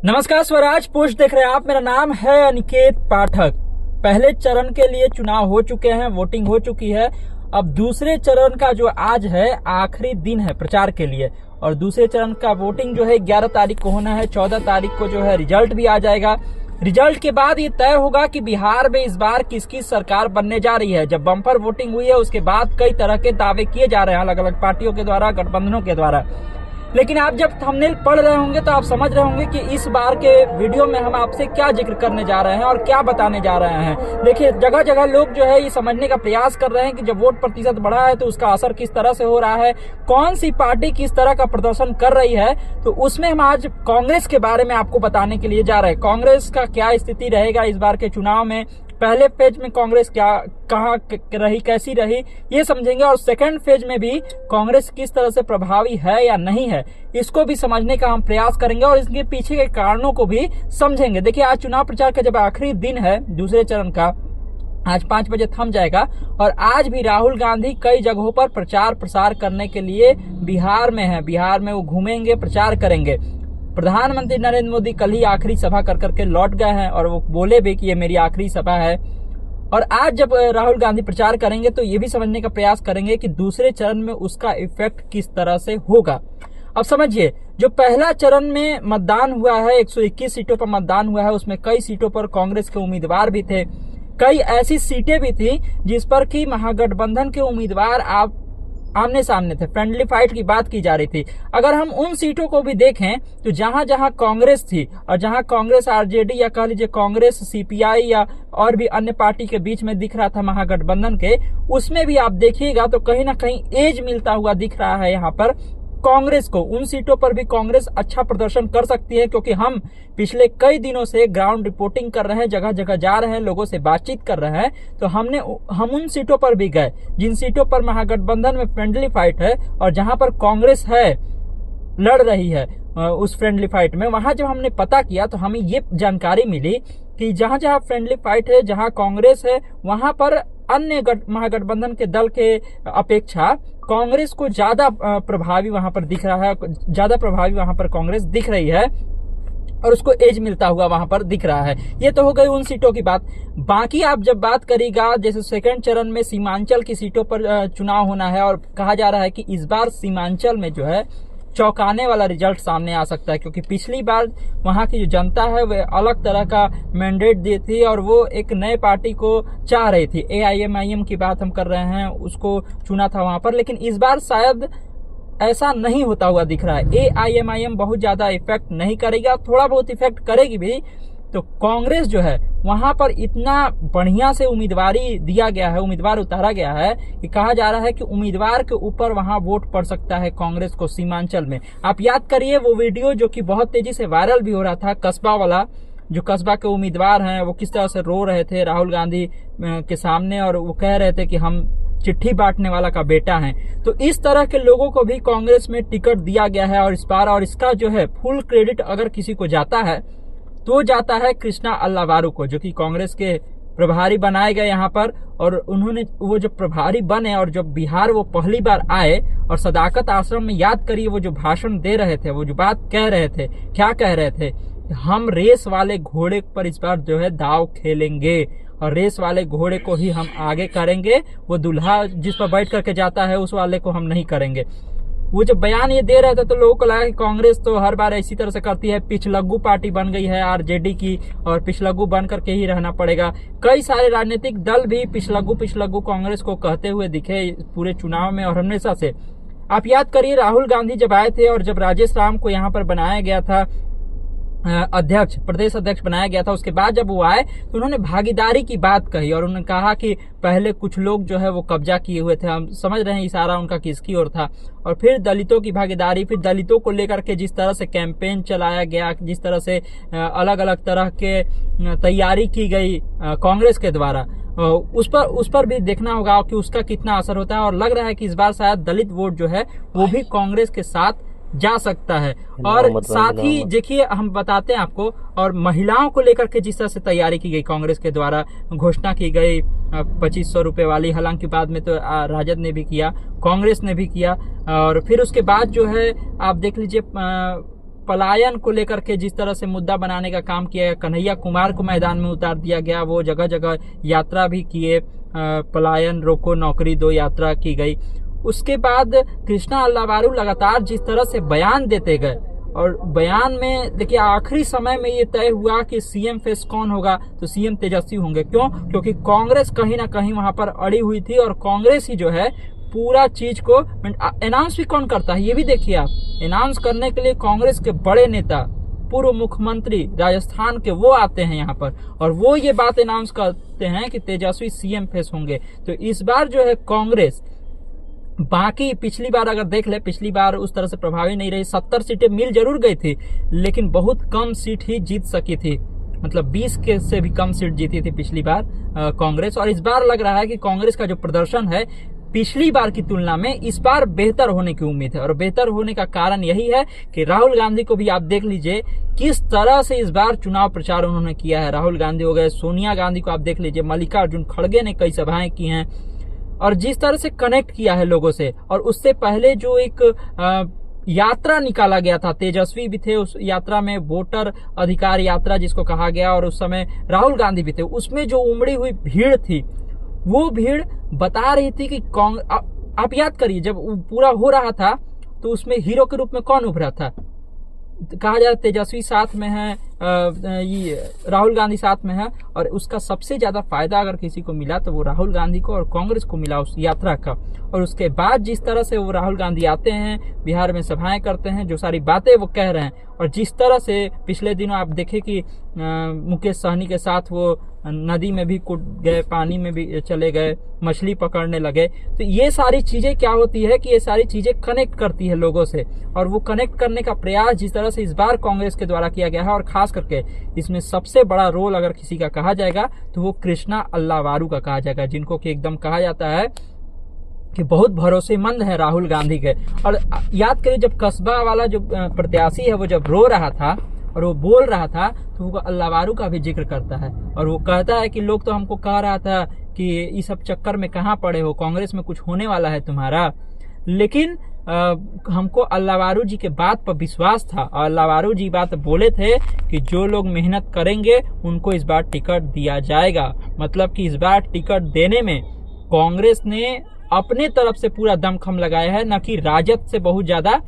नमस्कार स्वराज पोस्ट देख रहे हैं आप। मेरा नाम है अनिकेत पाठक। पहले चरण के लिए चुनाव हो चुके हैं, वोटिंग हो चुकी है। अब दूसरे चरण का जो आज है आखिरी दिन है प्रचार के लिए, और दूसरे चरण का वोटिंग जो है 11 तारीख को होना है। 14 तारीख को जो है रिजल्ट भी आ जाएगा। रिजल्ट के बाद ये तय होगा कि बिहार में इस बार किसकी सरकार बनने जा रही है। जब बम्पर वोटिंग हुई है उसके बाद कई तरह के दावे किए जा रहे हैं अलग अलग पार्टियों के द्वारा, गठबंधनों के द्वारा। लेकिन आप जब थंबनेल पढ़ रहे होंगे तो आप समझ रहे होंगे कि इस बार के वीडियो में हम आपसे क्या जिक्र करने जा रहे हैं और क्या बताने जा रहे हैं। देखिए, जगह जगह लोग जो है ये समझने का प्रयास कर रहे हैं कि जब वोट प्रतिशत बढ़ा है तो उसका असर किस तरह से हो रहा है, कौन सी पार्टी किस तरह का प्रदर्शन कर रही है। तो उसमें हम आज कांग्रेस के बारे में आपको बताने के लिए जा रहे हैं। कांग्रेस का क्या स्थिति रहेगा इस बार के चुनाव में, पहले फेज में कांग्रेस कहाँ रही, कैसी रही, ये समझेंगे। और सेकंड फेज में भी कांग्रेस किस तरह से प्रभावी है या नहीं है, इसको भी समझने का हम प्रयास करेंगे और इसके पीछे के कारणों को भी समझेंगे। देखिए, आज चुनाव प्रचार का जब आखिरी दिन है दूसरे चरण का, आज 5 बजे थम जाएगा। और आज भी राहुल गांधी कई जगहों पर प्रचार प्रसार करने के लिए बिहार में है। बिहार में वो घूमेंगे, प्रचार करेंगे। प्रधानमंत्री नरेंद्र मोदी कल ही आखिरी सभा कर करके लौट गए हैं और वो बोले भी कि ये मेरी आखिरी सभा है। और आज जब राहुल गांधी प्रचार करेंगे तो ये भी समझने का प्रयास करेंगे कि दूसरे चरण में उसका इफेक्ट किस तरह से होगा। अब समझिए, जो पहला चरण में मतदान हुआ है, 121 सीटों पर मतदान हुआ है, उसमें कई सीटों पर कांग्रेस के उम्मीदवार भी थे। कई ऐसी सीटें भी थी जिस पर कि महागठबंधन के उम्मीदवार आप आमने सामने थे, फ्रेंडली फाइट की बात की जा रही थी। अगर हम उन सीटों को भी देखें तो जहां जहां कांग्रेस थी और जहां कांग्रेस आरजेडी या कह लीजिए कांग्रेस सीपीआई या और भी अन्य पार्टी के बीच में दिख रहा था महागठबंधन के, उसमें भी आप देखिएगा तो कहीं ना कहीं एज मिलता हुआ दिख रहा है यहाँ पर कांग्रेस को। उन सीटों पर भी कांग्रेस अच्छा प्रदर्शन कर सकती है, क्योंकि हम पिछले कई दिनों से ग्राउंड रिपोर्टिंग कर रहे हैं, जगह जगह जा रहे हैं, लोगों से बातचीत कर रहे हैं। तो हम उन सीटों पर भी गए जिन सीटों पर महागठबंधन में फ्रेंडली फाइट है और जहां पर कांग्रेस है, लड़ रही है उस फ्रेंडली फाइट में। वहां जब हमने पता किया तो हमें ये जानकारी मिली कि जहां जहां फ्रेंडली फाइट है, जहां कांग्रेस है, वहां पर अन्य महागठबंधन के दल के अपेक्षा कांग्रेस को ज्यादा प्रभावी वहां पर दिख रहा है, ज्यादा प्रभावी वहां पर कांग्रेस दिख रही है और उसको एज मिलता हुआ वहां पर दिख रहा है। ये तो हो गई उन सीटों की बात। बाकी आप जब बात करिएगा, जैसे सेकंड चरण में सीमांचल की सीटों पर चुनाव होना है और कहा जा रहा है कि इस बार सीमांचल में जो है चौंकाने वाला रिजल्ट सामने आ सकता है, क्योंकि पिछली बार वहां की जो जनता है वह अलग तरह का मैंडेट दी थी और वो एक नए पार्टी को चाह रही थी। AIMIM की बात हम कर रहे हैं, उसको चुना था वहां पर। लेकिन इस बार शायद ऐसा नहीं होता हुआ दिख रहा है। AIMIM बहुत ज्यादा इफेक्ट नहीं करेगा, थोड़ा बहुत इफेक्ट करेगी भी। तो कांग्रेस जो है वहां पर इतना बढ़िया से उम्मीदवारी दिया गया है, उम्मीदवार उतारा गया है कि कहा जा रहा है कि उम्मीदवार के ऊपर वहां वोट पड़ सकता है कांग्रेस को सीमांचल में। आप याद करिए वो वीडियो जो कि बहुत तेजी से वायरल भी हो रहा था, कस्बा वाला, जो कस्बा के उम्मीदवार हैं वो किस तरह से रो रहे थे राहुल गांधी के सामने और वो कह रहे थे कि हम चिट्ठी बांटने वाला का बेटा है। तो इस तरह के लोगों को भी कांग्रेस में टिकट दिया गया है और इस बार, और इसका जो है फुल क्रेडिट अगर किसी को जाता है तो जाता है कृष्णा अल्लावारू को, जो कि कांग्रेस के प्रभारी बनाए गए यहाँ पर। और उन्होंने वो जब प्रभारी बने और जब बिहार वो पहली बार आए और सदाकत आश्रम में, याद करिए वो जो भाषण दे रहे थे, वो जो बात कह रहे थे, क्या कह रहे थे, हम रेस वाले घोड़े पर इस बार जो है दाव खेलेंगे और रेस वाले घोड़े को ही हम आगे करेंगे, वो दूल्हा जिस पर बैठ करके जाता है उस वाले को हम नहीं करेंगे। वो जब बयान ये दे रहे थे तो लोगों को लगा कि कांग्रेस तो हर बार इसी तरह से करती है, पिछलग्गू पार्टी बन गई है आरजेडी की और पिछलग्गू बन करके ही रहना पड़ेगा। कई सारे राजनीतिक दल भी पिछलग्गू कांग्रेस को कहते हुए दिखे पूरे चुनाव में और हमेशा से। आप याद करिए, राहुल गांधी जब आए थे और जब राजेश राम को यहाँ पर बनाया गया था अध्यक्ष, प्रदेश अध्यक्ष बनाया गया था, उसके बाद जब वो आए तो उन्होंने भागीदारी की बात कही और उन्होंने कहा कि पहले कुछ लोग जो है वो कब्जा किए हुए थे, हम समझ रहे हैं इशारा उनका किसकी ओर था। और फिर दलितों की भागीदारी, फिर दलितों को लेकर के जिस तरह से कैंपेन चलाया गया, जिस तरह से अलग अलग तरह के तैयारी की गई कांग्रेस के द्वारा, उस पर भी देखना होगा कि उसका कितना असर होता है। और लग रहा है कि इस बार शायद दलित वोट जो है वो भी कांग्रेस के साथ जा सकता है। और साथ ही देखिए, हम बताते हैं आपको, और महिलाओं को लेकर के जिस तरह से तैयारी की गई कांग्रेस के द्वारा, घोषणा की गई 2500 रुपए वाली, हालांकि बाद में तो राजद ने भी किया, कांग्रेस ने भी किया। और फिर उसके बाद जो है आप देख लीजिए पलायन को लेकर के जिस तरह से मुद्दा बनाने का काम किया गया, कन्हैया कुमार को मैदान में उतार दिया गया, वो जगह जगह यात्रा भी किए, पलायन रोको नौकरी दो यात्रा की गई। उसके बाद कृष्णा अल्लावारू लगातार जिस तरह से बयान देते गए, और बयान में देखिए आखिरी समय में ये तय हुआ कि सीएम फेस कौन होगा, तो सीएम तेजस्वी होंगे। क्यों? क्योंकि कांग्रेस कहीं ना कहीं वहां पर अड़ी हुई थी, और कांग्रेस ही जो है पूरा चीज को अनाउंस भी कौन करता है, ये भी देखिए आप। अनाउंस करने के लिए कांग्रेस के बड़े नेता, पूर्व मुख्यमंत्री राजस्थान के, वो आते हैं यहाँ पर, और वो ये बात अनाउंस करते हैं कि तेजस्वी सीएम फेस होंगे। तो इस बार जो है कांग्रेस, बाकी पिछली बार अगर देख ले, पिछली बार उस तरह से प्रभावी नहीं रही, 70 सीटें मिल जरूर गई थी, लेकिन बहुत कम सीट ही जीत सकी थी, मतलब 20 के से भी कम सीट जीती थी पिछली बार कांग्रेस। और इस बार लग रहा है कि कांग्रेस का जो प्रदर्शन है पिछली बार की तुलना में इस बार बेहतर होने की उम्मीद है। और बेहतर होने का कारण यही है कि राहुल गांधी को भी आप देख लीजिए किस तरह से इस बार चुनाव प्रचार उन्होंने किया है। राहुल गांधी हो गए, सोनिया गांधी को आप देख लीजिए, मल्लिकार्जुन खड़गे ने कई सभाएं की हैं, और जिस तरह से कनेक्ट किया है लोगों से। और उससे पहले जो एक यात्रा निकाला गया था, तेजस्वी भी थे उस यात्रा में, वोटर अधिकार यात्रा जिसको कहा गया, और उस समय राहुल गांधी भी थे। उसमें जो उमड़ी हुई भीड़ थी, वो भीड़ बता रही थी कि आप याद करिए जब पूरा हो रहा था तो उसमें हीरो के रूप में कौन उभरा था, कहा जा रहा तेजस्वी साथ में है, ये राहुल गांधी साथ में है, और उसका सबसे ज्यादा फायदा अगर किसी को मिला तो वो राहुल गांधी को और कांग्रेस को मिला उस यात्रा का। और उसके बाद जिस तरह से वो राहुल गांधी आते हैं, बिहार में सभाएं करते हैं, जो सारी बातें वो कह रहे हैं, और जिस तरह से पिछले दिनों आप देखे कि मुकेश सहनी के साथ वो नदी में भी कूद गए, पानी में भी चले गए, मछली पकड़ने लगे, तो ये सारी चीजें क्या होती है कि ये सारी चीजें कनेक्ट करती है लोगों से। और वो कनेक्ट करने का प्रयास जिस तरह से इस बार कांग्रेस के द्वारा किया गया है, और खास करके इसमें सबसे बड़ा रोल अगर किसी का कहा जाएगा तो वो कृष्णा अल्लावारू का कहा जाएगा, जिनको कि एकदम कहा जाता है कि बहुत भरोसेमंद है राहुल गांधी के। और याद करिए जब कस्बा वाला जो प्रत्याशी है वो जब रो रहा था और वो बोल रहा था तो वो अल्लावारू का भी जिक्र करता है, और वो कहता है कि लोग तो हमको कह रहा था कि इस सब चक्कर में कहाँ पड़े हो, कांग्रेस में कुछ होने वाला है तुम्हारा, लेकिन हमको अल्लावारू जी के बात पर विश्वास था। और अल्लावारू जी बात बोले थे कि जो लोग मेहनत करेंगे उनको इस बार टिकट दिया जाएगा। मतलब कि इस बार टिकट देने में कांग्रेस ने अपने तरफ से पूरा दमखम लगाया है, न कि राजद से बहुत ज्यादा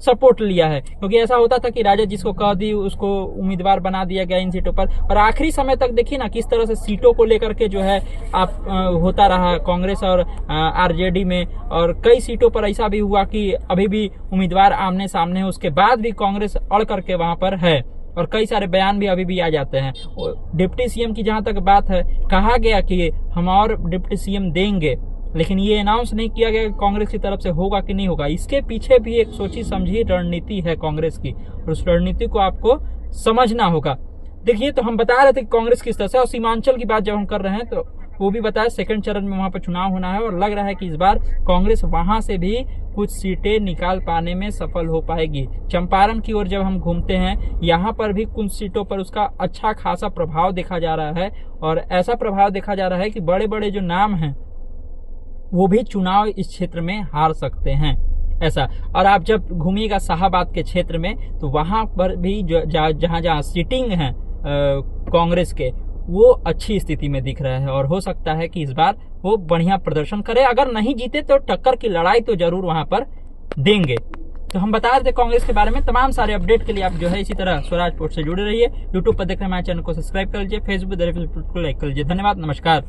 सपोर्ट लिया है। क्योंकि ऐसा होता था कि राजद जिसको कह दी उसको उम्मीदवार बना दिया गया इन सीटों पर, और आखिरी समय तक देखिए ना किस तरह से सीटों को लेकर के जो है आप होता रहा कांग्रेस और आरजेडी में। और कई सीटों पर ऐसा भी हुआ कि अभी भी उम्मीदवार आमने सामने है, उसके बाद भी कांग्रेस अड़ करके वहां पर है, और कई सारे बयान भी अभी भी आ जाते हैं। डिप्टी सीएम की जहां तक बात है, कहा गया कि हम और डिप्टी सीएम देंगे, लेकिन ये अनाउंस नहीं किया गया कांग्रेस की तरफ से होगा कि नहीं होगा। इसके पीछे भी एक सोची समझी रणनीति है कांग्रेस की, और उस रणनीति को आपको समझना होगा। देखिए, तो हम बता रहे थे कि कांग्रेस किस तरह से, और सीमांचल की बात जब हम कर रहे हैं तो वो भी बताया सेकंड चरण में वहां पर चुनाव होना है, और लग रहा है कि इस बार कांग्रेस वहां से भी कुछ सीटें निकाल पाने में सफल हो पाएगी। चंपारण की ओर जब हम घूमते हैं, यहाँ पर भी कुछ सीटों पर उसका अच्छा खासा प्रभाव देखा जा रहा है, और ऐसा प्रभाव देखा जा रहा है कि बड़े बड़े जो नाम हैं वो भी चुनाव इस क्षेत्र में हार सकते हैं, ऐसा। और आप जब घूमिएगा शाहाबाद के क्षेत्र में तो वहां पर भी जहां जहां सीटिंग है कांग्रेस के, वो अच्छी स्थिति में दिख रहा है, और हो सकता है कि इस बार वो बढ़िया प्रदर्शन करे। अगर नहीं जीते तो टक्कर की लड़ाई तो जरूर वहां पर देंगे। तो हम बता रहे थे कांग्रेस के बारे में। तमाम सारे अपडेट के लिए आप जो है इसी तरह स्वराज पोस्ट से जुड़े रहिए। यूट्यूब पर देख रहे हमारे चैनल को सब्सक्राइब कर लीजिए, फेसबुक को लाइक कर लीजिए। धन्यवाद, नमस्कार।